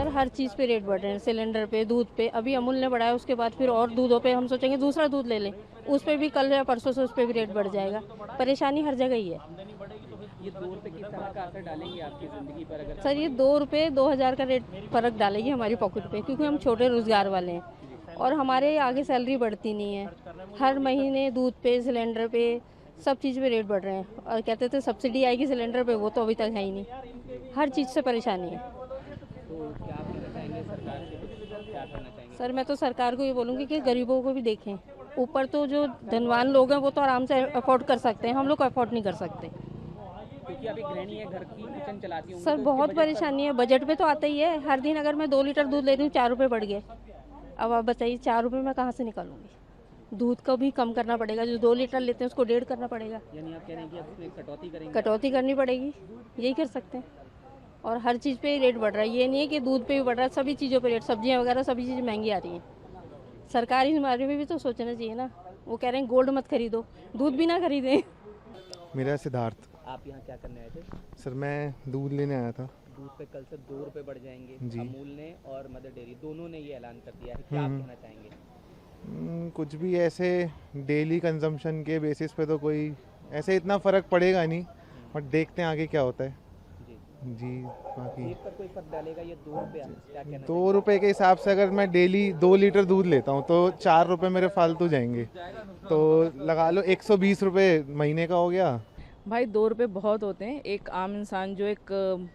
Sir हर चीज़ पे rate बढ़ रहे हैं, सिलेंडर पे, दूध पे। अभी अमूल ने बढ़ाया, उसके बाद फिर और दूधों पे हम सोचेंगे दूसरा दूध ले लें, उस पे भी कल या परसों से उस पे भी रेट बढ़ जाएगा। परेशानी हर जगह ही है। ये 2 रुपए किस तरह का असर डालेंगे आपकी ज़िंदगी पर अगर सर ये 2 रुपये 2,000 का रेट फ़र्क डालेगी हमारी पॉकेट पे, क्योंकि हम छोटे रोज़गार वाले हैं और हमारे आगे सैलरी बढ़ती नहीं है। हर महीने दूध पे, सिलेंडर पे, सब चीज़ पे रेट बढ़ रहे हैं। और कहते थे सब्सिडी आएगी सिलेंडर पे, वो तो अभी तक है ही नहीं। हर चीज़ से परेशानी है। तो क्या आप कहना चाहेंगे सरकार से, क्या करना चाहेंगे? सर मैं तो सरकार को ये बोलूँगी कि गरीबों को भी देखें। ऊपर तो जो धनवान लोग हैं वो तो आराम से अफोर्ड कर सकते हैं, हम लोग अफोर्ड नहीं कर सकते। क्योंकि अभी गृहिणी है, घर की किचन चलाती होंगी, सर तो उसके बहुत बजट पर परेशानी है, बजट पे तो आता ही है। हर दिन अगर मैं 2 लीटर दूध ले रही हूँ 4 रुपये बढ़ गए। अब आप बताइए 4 रुपये मैं कहाँ से निकालूंगी? दूध को भी कम करना पड़ेगा, जो 2 लीटर लेते हैं उसको 1.5 करना पड़ेगा, यानी आप कह रहे हैं कि अब इसमें कटौती करेंगे? कटौती करनी पड़ेगी, यही कर सकते हैं। और हर चीज़ पे रेट बढ़ रहा है, ये नहीं है कि दूध पे भी बढ़ रहा है, सभी चीज़ों पे रेट, सब्जियाँ वगैरह सभी चीज़ें महंगी आ रही हैं। सरकार इस बारे में भी तो सोचना चाहिए ना। वो कह रहे हैं गोल्ड मत खरीदो, दूध भी ना खरीदें। मेरा सिद्धार्थ। आप यहाँ क्या करने आए थे? सर मैं दूध लेने आया था। दूध पे कल से 2 रुपए बढ़ जाएंगे। जी। अमूल ने और मदर डेयरी दोनों ने ये ऐलान कर दिया है, क्या आप कहना चाहेंगे? कुछ भी ऐसे डेली कंजम्पशन के बेसिस पे तो कोई ऐसे इतना फ़र्क पड़ेगा नहीं, बट देखते हैं आगे क्या होता है। जी, जी बाकी रेट पर कोई फर्क डालेगा ये 2 रुपए, क्या कहना 2 रुपए के हिसाब से अगर मैं डेली 2 लीटर दूध लेता हूँ तो 4 रुपए मेरे फालतू जाएंगे, तो लगा लो 120 रुपए महीने का हो गया। भाई 2 रुपये बहुत होते हैं। एक आम इंसान जो एक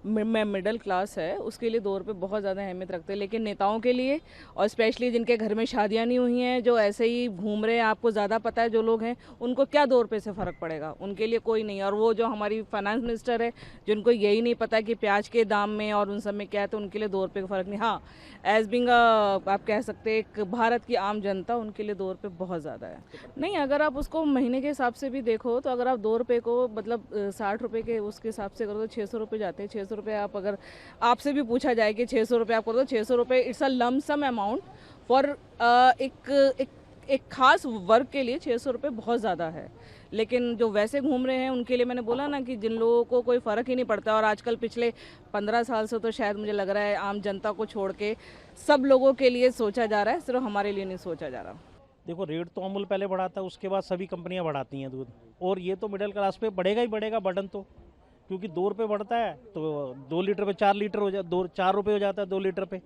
मिडिल क्लास है उसके लिए 2 रुपये बहुत ज़्यादा अहमियत रखते हैं, लेकिन नेताओं के लिए और स्पेशली जिनके घर में शादियां नहीं हुई हैं, जो ऐसे ही घूम रहे हैं, आपको ज़्यादा पता है जो लोग हैं, उनको क्या 2 रुपये से फ़र्क पड़ेगा? उनके लिए कोई नहीं। और वो जो हमारी फाइनेंस मिनिस्टर है जिनको यही नहीं पता कि प्याज के दाम में और उन सब में क्या है, तो उनके लिए 2 रुपये का फ़र्क नहीं। हाँ, एज बिंग आप कह सकते हैं एक भारत की आम जनता, उनके लिए 2 रुपये बहुत ज़्यादा है। नहीं, अगर आप उसको महीने के हिसाब से भी देखो तो अगर आप 2 रुपये को मतलब 60 रुपये के उसके हिसाब से करो तो 600 रुपये जाते हैं। 600 रुपये आप अगर आपसे भी पूछा जाए कि 600 रुपये आप करो तो 600 रुपये it's a lump sum amount for एक खास वर्ग के लिए 600 रुपये बहुत ज़्यादा है। लेकिन जो वैसे घूम रहे हैं उनके लिए मैंने बोला ना कि जिन लोगों को कोई फ़र्क ही नहीं पड़ता, और आजकल पिछले 15 साल से तो शायद मुझे लग रहा है आम जनता को छोड़ के सब लोगों के लिए सोचा जा रहा है, सिर्फ हमारे लिए नहीं सोचा जा रहा। देखो रेट तो अमूल पहले बढ़ाता है, उसके बाद सभी कंपनियां बढ़ाती हैं दूध, और ये तो मिडिल क्लास पे बढ़ेगा ही बढ़ेगा बर्डन तो, क्योंकि 2 रुपये बढ़ता है तो 2 लीटर पे 4 लीटर हो जाता, 4 रुपये हो जाता है 2 लीटर पे,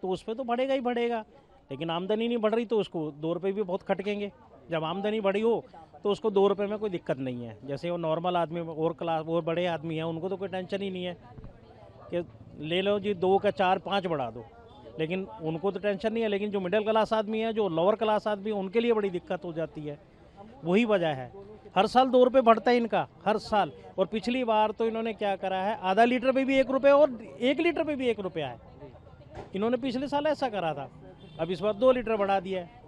तो उस पर तो बढ़ेगा ही बढ़ेगा। लेकिन आमदनी नहीं बढ़ रही तो उसको 2 रुपये भी बहुत खटकेंगे। जब आमदनी बढ़ी हो तो उसको 2 रुपये में कोई दिक्कत नहीं है। जैसे वो नॉर्मल आदमी और क्लास और बड़े आदमी हैं, उनको तो कोई टेंशन ही नहीं है कि ले लो जी 2 का 4 5 बढ़ा दो, लेकिन उनको तो टेंशन नहीं है। लेकिन जो मिडिल क्लास आदमी है, जो लोअर क्लास आदमी है, उनके लिए बड़ी दिक्कत हो जाती है। वही वजह है, हर साल 2 रुपये बढ़ता है इनका, हर साल। और पिछली बार तो इन्होंने क्या करा है, आधा लीटर पे भी 1 रुपये और 1 लीटर पे भी 1 रुपया है। इन्होंने पिछले साल ऐसा करा था, अब इस बार 2 लीटर बढ़ा दिया है।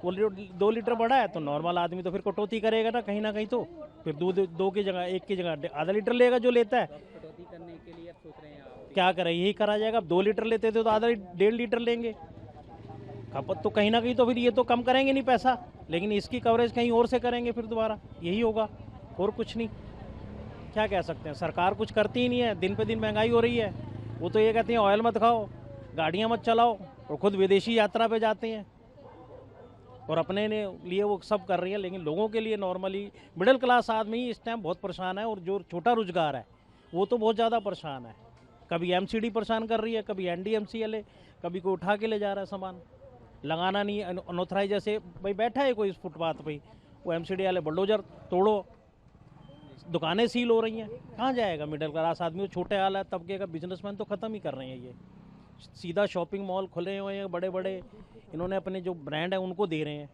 वो 2 लीटर बढ़ा है तो नॉर्मल आदमी तो फिर कटौती करेगा ना कहीं तो फिर दूध 2 की जगह 1 की जगह आधा लीटर लेगा जो लेता है। कटौती करने के लिए अब सोच रहे हैं आप? क्या करें, यही करा जाएगा। अब 2 लीटर लेते थे तो आधा 1.5 लीटर लेंगे। खपत तो कहीं ना कहीं तो फिर ये तो कम करेंगे नहीं पैसा, लेकिन इसकी कवरेज कहीं और से करेंगे फिर दोबारा, यही होगा और कुछ नहीं। क्या कह सकते हैं, सरकार कुछ करती ही नहीं है। दिन पे दिन महंगाई हो रही है। वो तो ये कहते हैं ऑयल मत खाओ, गाड़ियाँ मत चलाओ, और खुद विदेशी यात्रा पे जाते हैं और अपने लिए वो सब कर रही है। लेकिन लोगों के लिए नॉर्मली मिडिल क्लास आदमी इस टाइम बहुत परेशान है, और जो छोटा रोजगार है वो तो बहुत ज़्यादा परेशान है। कभी एमसीडी परेशान कर रही है, कभी एनडीएमसीएल, कभी कोई उठा के ले जा रहा है सामान, लगाना नहीं है अनऑथराइज। जैसे भाई बैठा है कोई इस फुटपाथ पे, वो एमसीडी वाले बुलडोजर तोड़ो, दुकानें सील हो रही हैं, कहाँ जाएगा मिडिल क्लास आदमी? छोटे आला तबके का बिजनेसमैन तो ख़त्म ही कर रहे हैं। ये सीधा शॉपिंग मॉल खुले हुए हैं बड़े बड़े, इन्होंने अपने जो ब्रांड है उनको दे रहे हैं।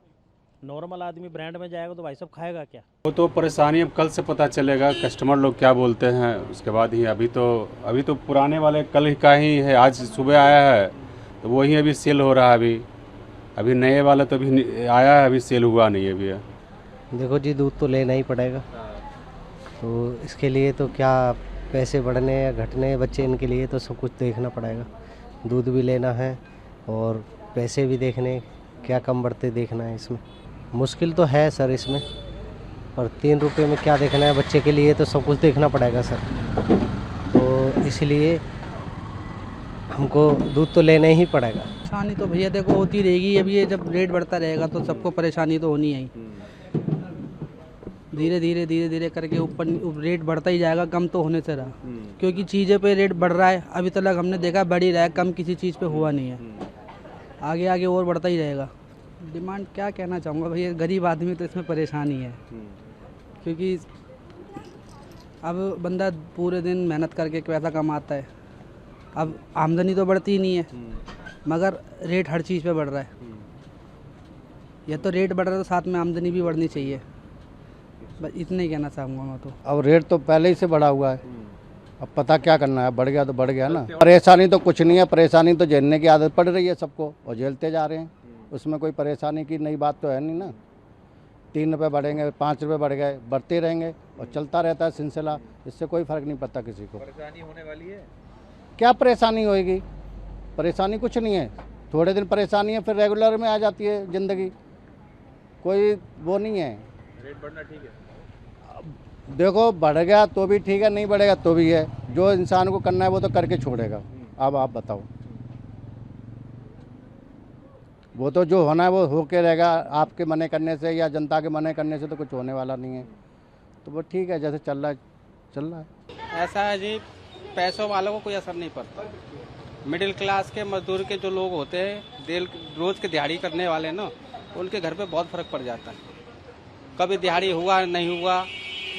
नॉर्मल आदमी ब्रांड में जाएगा तो भाई साहब खाएगा क्या? वो तो परेशानी अब कल से पता चलेगा, कस्टमर लोग क्या बोलते हैं उसके बाद ही। अभी तो पुराने वाले कल ही का ही है, आज सुबह आया है तो वही अभी सेल हो रहा है। अभी नए वाला तो अभी आया है, अभी सेल हुआ नहीं है अभी। देखो जी, दूध तो लेना ही पड़ेगा, तो इसके लिए तो क्या पैसे बढ़ने या घटने बच्चे, इनके लिए तो सब कुछ देखना पड़ेगा। दूध भी लेना है और पैसे भी देखने, क्या कम बढ़ते देखना है। इसमें मुश्किल तो है सर इसमें, और 3 रुपये में क्या देखना है बच्चे के लिए, तो सब कुछ देखना पड़ेगा सर। तो इसलिए हमको दूध तो लेना ही पड़ेगा। परेशानी तो भैया देखो होती रहेगी, अब ये जब रेट बढ़ता रहेगा तो सबको परेशानी तो होनी है ही। धीरे धीरे करके ऊपर रेट बढ़ता ही जाएगा, कम तो होने से रहा, क्योंकि चीज़ों पे रेट बढ़ रहा है। अभी तक हमने देखा बढ़ ही रहा है, कम किसी चीज़ पे हुआ नहीं है। आगे आगे और बढ़ता ही रहेगा। डिमांड क्या कहना चाहूँगा भैया, गरीब आदमी तो इसमें परेशानी है, क्योंकि अब बंदा पूरे दिन मेहनत करके पैसा कमाता है, अब आमदनी तो बढ़ती ही नहीं है, मगर रेट हर चीज़ पे बढ़ रहा है। या तो रेट बढ़ रहा है तो साथ में आमदनी भी बढ़नी चाहिए, बस इतना ही कहना चाहूँगा मैं तो। अब रेट तो पहले ही से बढ़ा हुआ है, अब पता क्या करना है, बढ़ गया तो बढ़ गया ना। परेशानी तो कुछ नहीं है, परेशानी तो झेलने की आदत पड़ रही है सबको और झेलते जा रहे हैं, उसमें कोई परेशानी की नई बात तो है नहीं ना। 3 रुपये बढ़ेंगे, 5 रुपये बढ़ गए, बढ़ते रहेंगे और चलता रहता है सिलसिला, इससे कोई फ़र्क नहीं पड़ता किसी को। परेशानी होने वाली है? क्या परेशानी होएगी, परेशानी कुछ नहीं है, थोड़े दिन परेशानी है फिर रेगुलर में आ जाती है ज़िंदगी, कोई वो नहीं है। रेट बढ़ना ठीक है? देखो बढ़ गया तो भी ठीक है, नहीं बढ़ेगा तो भी है, जो इंसान को करना है वो तो करके छोड़ेगा। अब आप बताओ, वो तो जो होना है वो होके रहेगा, आपके मने करने से या जनता के मने करने से तो कुछ होने वाला नहीं है। तो वो ठीक है, जैसे चल रहा है। ऐसा है जी, पैसों वालों को कोई असर नहीं पड़ता। मिडिल क्लास के मजदूर के जो लोग होते हैं, रोज के दिहाड़ी करने वाले ना, उनके घर पे बहुत फर्क पड़ जाता है। कभी दिहाड़ी हुआ नहीं हुआ,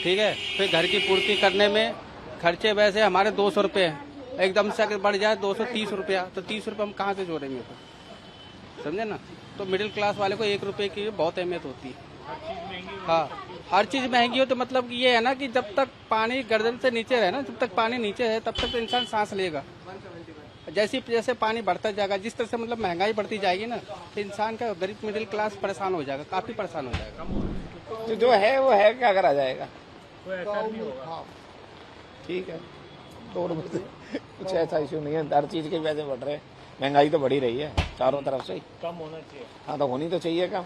ठीक है, फिर घर की पूर्ति करने में खर्चे वैसे हमारे 200 रुपये हैं, एकदम से अगर बढ़ जाए 230 रुपया, तो 30 रुपये हम कहाँ से जोड़ेंगे? तो समझे ना। तो मिडिल क्लास वाले को 1 रुपये की बहुत अहमियत होती है। हाँ, हर चीज़ महंगी हो तो मतलब कि ये है ना कि जब तक पानी गर्दन से नीचे रहे ना, जब तक पानी नीचे है तब तक तो इंसान सांस लेगा। जैसे पानी बढ़ता जाएगा, जिस तरह से मतलब महंगाई बढ़ती जाएगी ना, तो इंसान का गरीब मिडिल क्लास परेशान हो जाएगा, काफ़ी परेशान हो जाएगा। तो जो है वो है, क्या करा जाएगा? ठीक है, 2 रुपये से कुछ ऐसा इशू नहीं है, हर चीज़ के पैसे बढ़ रहे हैं, महंगाई तो बढ़ी रही है चारों तरफ से। कम होना चाहिए। हाँ, तो होनी तो चाहिए कम।